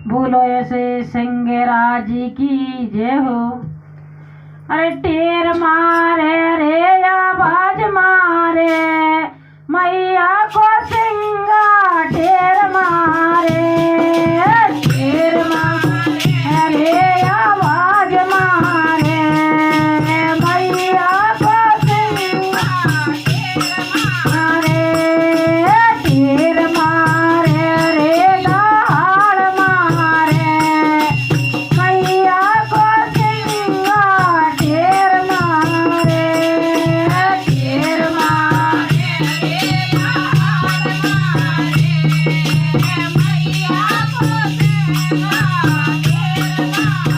बोलो ऐसे सिंगेरा जी की जय हो। अरे टेर मारे रे आवाज मारे मैया को सिंगा टेर मारे। टेर मारे रे आवाज मारे मैया को सिंगा मारे। टेर मारे रे दहाड़ मारे मैया को सिंगा टेर मारे। टेर मारे रे दहाड़ मारे मैया को सिंगा टेर मारे।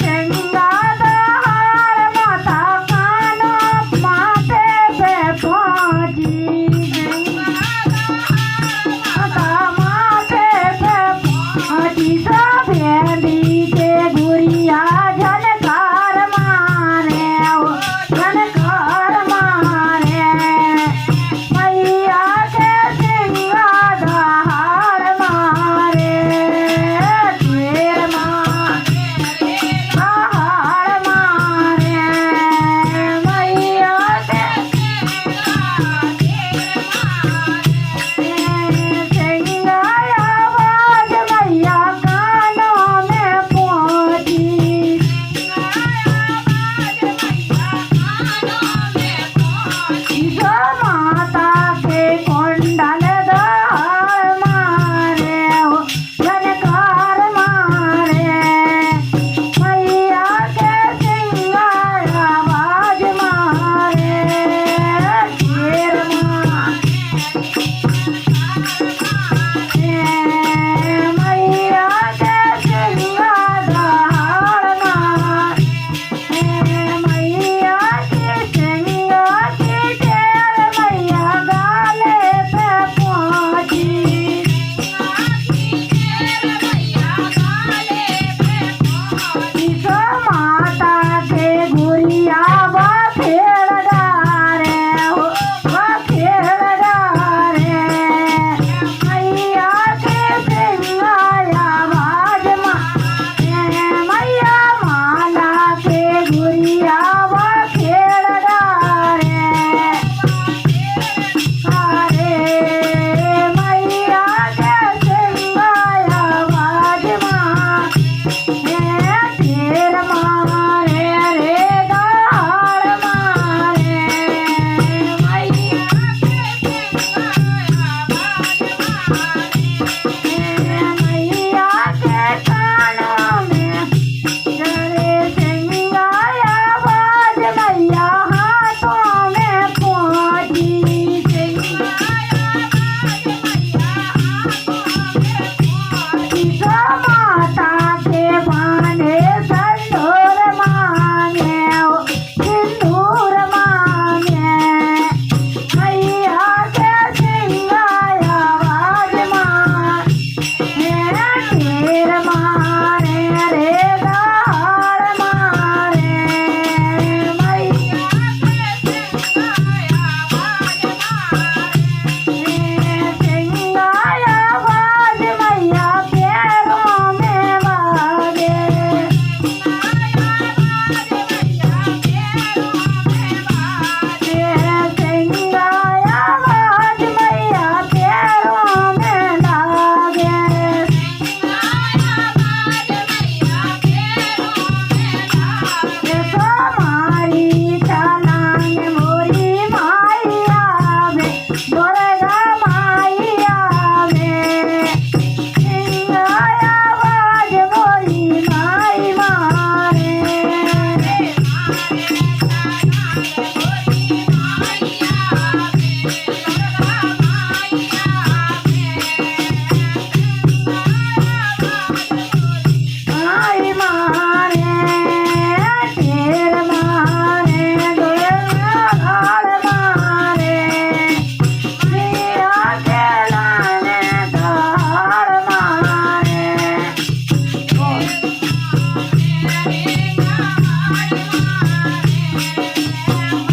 सिंगा दहाड़ माता कानो माथे पे पहुंची। माता माथे पे पहुंची तो भेंडी के गुड़िया झनकार मारे झनकार मारे मैया के सिंगा दहाड़ मारे। टेर मारे दहाड़ मारे मैया के सिंगा आवाज मैया कानों में पहुंची। जो माता के कुंडल दहाड़ मारे झनकार मारे मैया के सिंगा आवाज मारे। टेर मारे मैया के सिंगा दहाड़ मारे मैया की सिंगा की टेर मैया गाले पे पहुंची। जो माता के गुड़िया वो खेल डारे मैया के सिंगा आवाज मारे मैया माला के गुड़िया वो खेल डारे अरे मैया के सिंगा आवाज मारे। टेर मारे रे दहाड़ मारे मैया के सिंगा आवाज मारे मैया के कानों में रे सिंगा आवाज मैया हाथों में पहुंची। सिंगा जो माता के बाने संदूर मांगे सिंदूर मांगे मैया के सिंगा आवाज मारे। टेर मारे रे दहाड़ मारे मैया के सिंगा आवाज मारे। सिंगा आवाज मैया पैरों में बाजे। सिंगा आवाज मैया पैरों में लागे। हमारी चलान मोरी माई आवे दुर्गा माई आवे। सिंगा आवाज मोरी माई मारे। माई मारे टेर मारे दहाड़ मारे मैया के लाने दहाड़ मारे।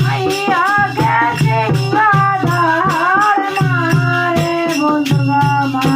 मैया के सिंगा दहाड़ मारे दुर्गा माई।